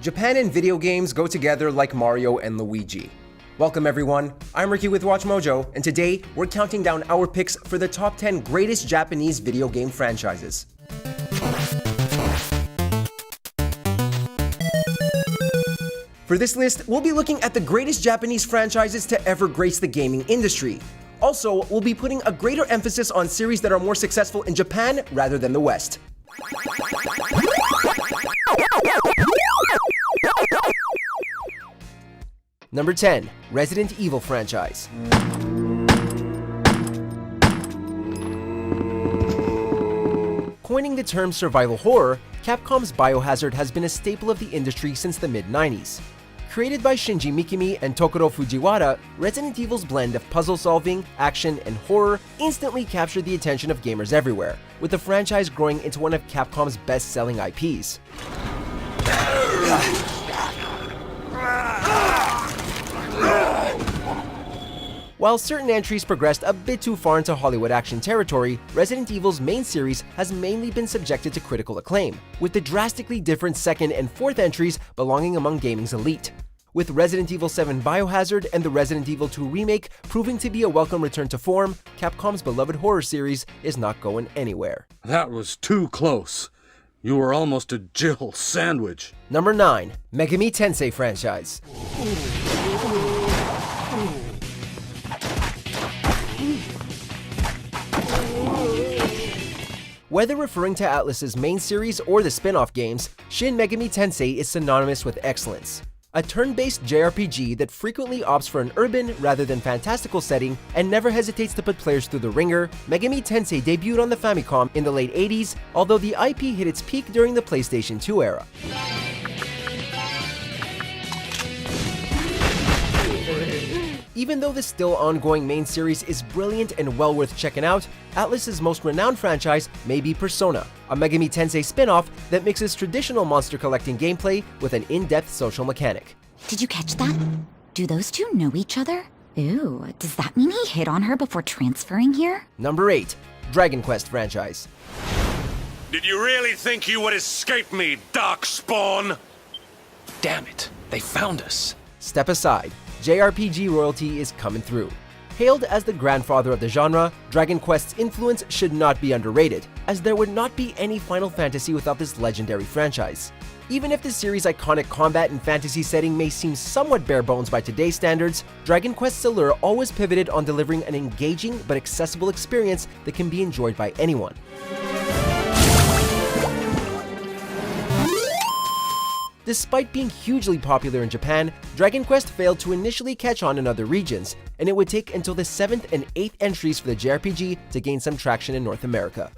Japan and video games go together like Mario and Luigi. Welcome everyone, I'm Ricky with WatchMojo, and today we're counting down our picks for the top 10 greatest Japanese video game franchises. For this list, we'll be looking at the greatest Japanese franchises to ever grace the gaming industry. Also, we'll be putting a greater emphasis on series that are more successful in Japan rather than the West. Number 10. Resident Evil franchise. Coining the term survival horror, Capcom's Biohazard has been a staple of the industry since the mid-90s. Created by Shinji Mikami and Tokuro Fujiwara, Resident Evil's blend of puzzle solving, action, and horror instantly captured the attention of gamers everywhere, with the franchise growing into one of Capcom's best-selling IPs. While certain entries progressed a bit too far into Hollywood action territory, Resident Evil's main series has mainly been subjected to critical acclaim, with the drastically different second and fourth entries belonging among gaming's elite. With Resident Evil 7 Biohazard and the Resident Evil 2 remake proving to be a welcome return to form, Capcom's beloved horror series is not going anywhere. That was too close. You were almost a Jill sandwich. Number 9. Megami Tensei franchise. Whether referring to Atlus's main series or the spin-off games, Shin Megami Tensei is synonymous with excellence. A turn-based JRPG that frequently opts for an urban rather than fantastical setting and never hesitates to put players through the ringer, Megami Tensei debuted on the Famicom in the late 80s, although the IP hit its peak during the PlayStation 2 era. Even though the still ongoing main series is brilliant and well worth checking out, Atlus's most renowned franchise may be Persona, a Megami Tensei spin-off that mixes traditional monster collecting gameplay with an in-depth social mechanic. Did you catch that? Do those two know each other? Ooh, does that mean he hit on her before transferring here? Number 8. Dragon Quest franchise. Did you really think you would escape me, Darkspawn? Damn it, they found us. Step aside. JRPG royalty is coming through. Hailed as the grandfather of the genre, Dragon Quest's influence should not be underrated, as there would not be any Final Fantasy without this legendary franchise. Even if the series' iconic combat and fantasy setting may seem somewhat bare bones by today's standards, Dragon Quest's allure always pivoted on delivering an engaging but accessible experience that can be enjoyed by anyone. Despite being hugely popular in Japan, Dragon Quest failed to initially catch on in other regions, and it would take until the 7th and 8th entries for the JRPG to gain some traction in North America.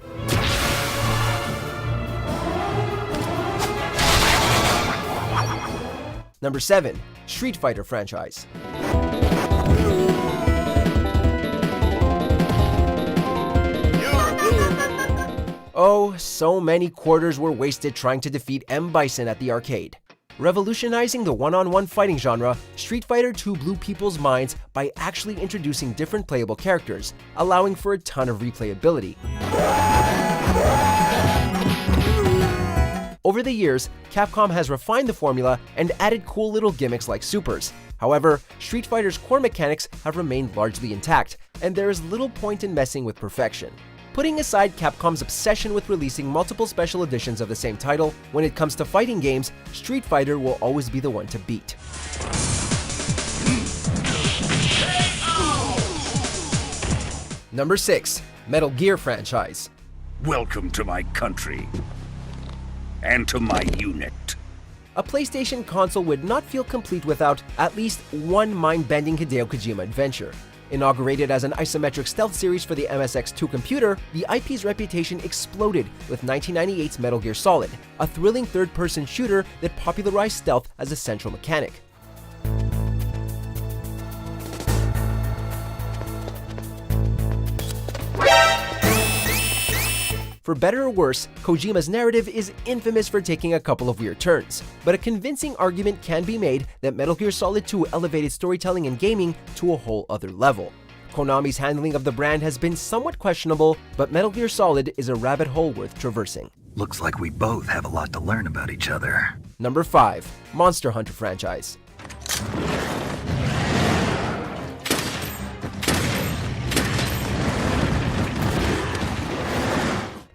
Number 7. Street Fighter franchise. Oh, so many quarters were wasted trying to defeat M. Bison at the arcade. Revolutionizing the one-on-one fighting genre, Street Fighter II blew people's minds by actually introducing different playable characters, allowing for a ton of replayability. Over the years, Capcom has refined the formula and added cool little gimmicks like supers. However, Street Fighter's core mechanics have remained largely intact, and there is little point in messing with perfection. Putting aside Capcom's obsession with releasing multiple special editions of the same title, when it comes to fighting games, Street Fighter will always be the one to beat. Number 6. Metal Gear franchise. Welcome to my country. And to my unit. A PlayStation console would not feel complete without at least one mind-bending Hideo Kojima adventure. Inaugurated as an isometric stealth series for the MSX2 computer, the IP's reputation exploded with 1998's Metal Gear Solid, a thrilling third-person shooter that popularized stealth as a central mechanic. For better or worse, Kojima's narrative is infamous for taking a couple of weird turns, but a convincing argument can be made that Metal Gear Solid 2 elevated storytelling and gaming to a whole other level. Konami's handling of the brand has been somewhat questionable, but Metal Gear Solid is a rabbit hole worth traversing. Looks like we both have a lot to learn about each other. Number 5. Monster Hunter franchise.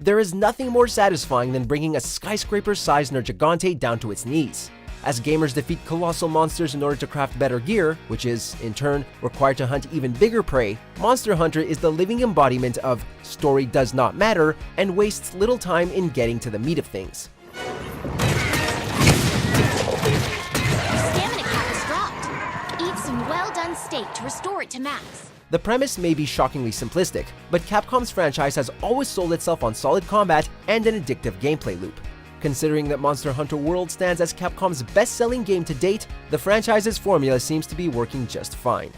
There is nothing more satisfying than bringing a skyscraper-sized Nergigante down to its knees. As gamers defeat colossal monsters in order to craft better gear, which is, in turn, required to hunt even bigger prey, Monster Hunter is the living embodiment of story does not matter and wastes little time in getting to the meat of things. Stamina cap is dropped. Eat some well-done steak to restore it to max. The premise may be shockingly simplistic, but Capcom's franchise has always sold itself on solid combat and an addictive gameplay loop. Considering that Monster Hunter World stands as Capcom's best-selling game to date, the franchise's formula seems to be working just fine.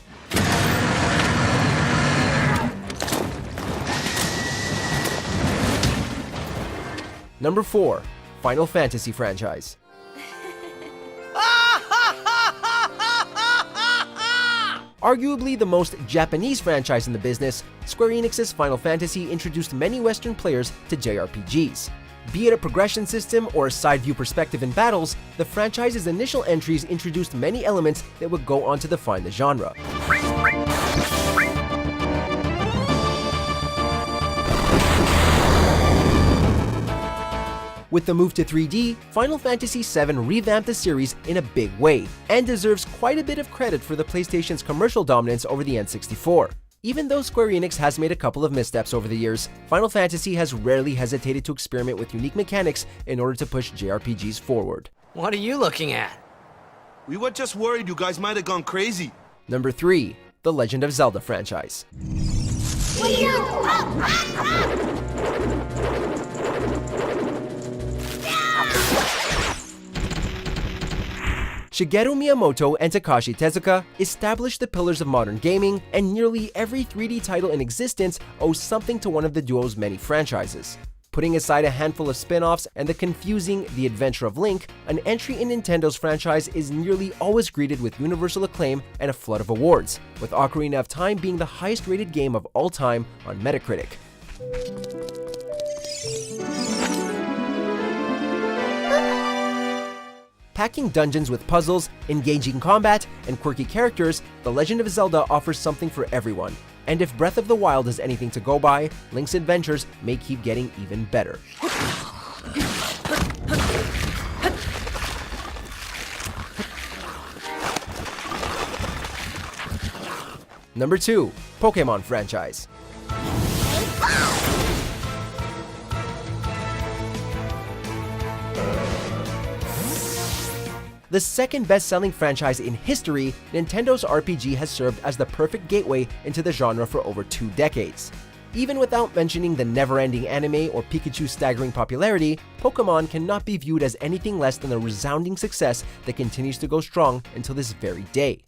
Number 4. Final Fantasy franchise. Arguably the most Japanese franchise in the business, Square Enix's Final Fantasy introduced many Western players to JRPGs. Be it a progression system or a side-view perspective in battles, the franchise's initial entries introduced many elements that would go on to define the genre. With the move to 3D, Final Fantasy VII revamped the series in a big way, and deserves quite a bit of credit for the PlayStation's commercial dominance over the N64. Even though Square Enix has made a couple of missteps over the years, Final Fantasy has rarely hesitated to experiment with unique mechanics in order to push JRPGs forward. What are you looking at? We were just worried you guys might have gone crazy. Number 3. The Legend of Zelda franchise. Shigeru Miyamoto and Takashi Tezuka established the pillars of modern gaming, and nearly every 3D title in existence owes something to one of the duo's many franchises. Putting aside a handful of spin-offs and the confusing The Adventure of Link, an entry in Nintendo's franchise is nearly always greeted with universal acclaim and a flood of awards, with Ocarina of Time being the highest-rated game of all time on Metacritic. Packing dungeons with puzzles, engaging combat, and quirky characters, The Legend of Zelda offers something for everyone. And if Breath of the Wild is anything to go by, Link's adventures may keep getting even better. Number 2. Pokémon franchise. The second best-selling franchise in history, Nintendo's RPG has served as the perfect gateway into the genre for over 2 decades. Even without mentioning the never-ending anime or Pikachu's staggering popularity, Pokémon cannot be viewed as anything less than a resounding success that continues to go strong until this very day.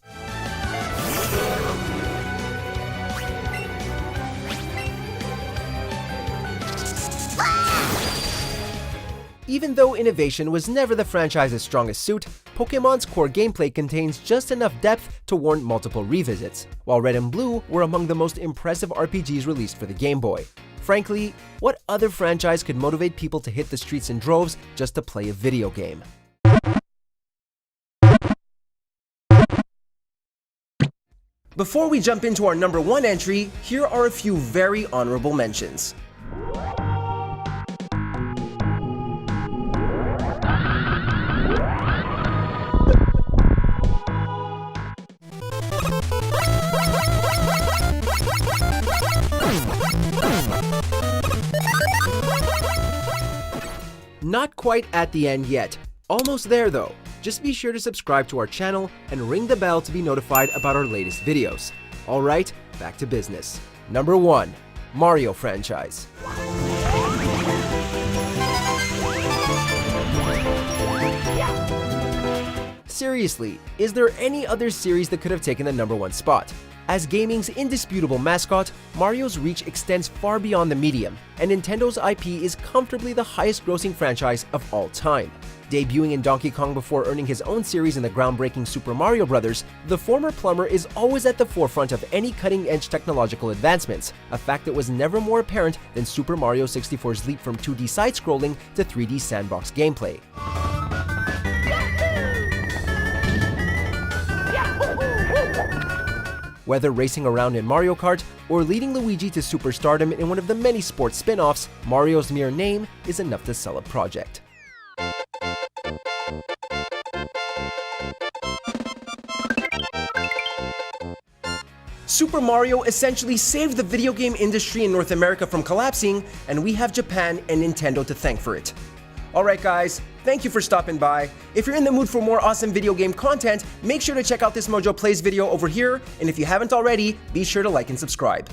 Even though innovation was never the franchise's strongest suit, Pokémon's core gameplay contains just enough depth to warrant multiple revisits, while Red and Blue were among the most impressive RPGs released for the Game Boy. Frankly, what other franchise could motivate people to hit the streets in droves just to play a video game? Before we jump into our number 1 entry, here are a few very honorable mentions. Not quite at the end yet. Almost there though. Just be sure to subscribe to our channel and ring the bell to be notified about our latest videos. Alright, back to business. Number 1. Mario franchise. Seriously, is there any other series that could have taken the number 1 spot? As gaming's indisputable mascot, Mario's reach extends far beyond the medium, and Nintendo's IP is comfortably the highest-grossing franchise of all time. Debuting in Donkey Kong before earning his own series in the groundbreaking Super Mario Bros., the former plumber is always at the forefront of any cutting-edge technological advancements, a fact that was never more apparent than Super Mario 64's leap from 2D side-scrolling to 3D sandbox gameplay. Whether racing around in Mario Kart or leading Luigi to superstardom in one of the many sports spin-offs, Mario's mere name is enough to sell a project. Super Mario essentially saved the video game industry in North America from collapsing, and we have Japan and Nintendo to thank for it. Alright guys, thank you for stopping by. If you're in the mood for more awesome video game content, make sure to check out this Mojo Plays video over here, and if you haven't already, be sure to like and subscribe.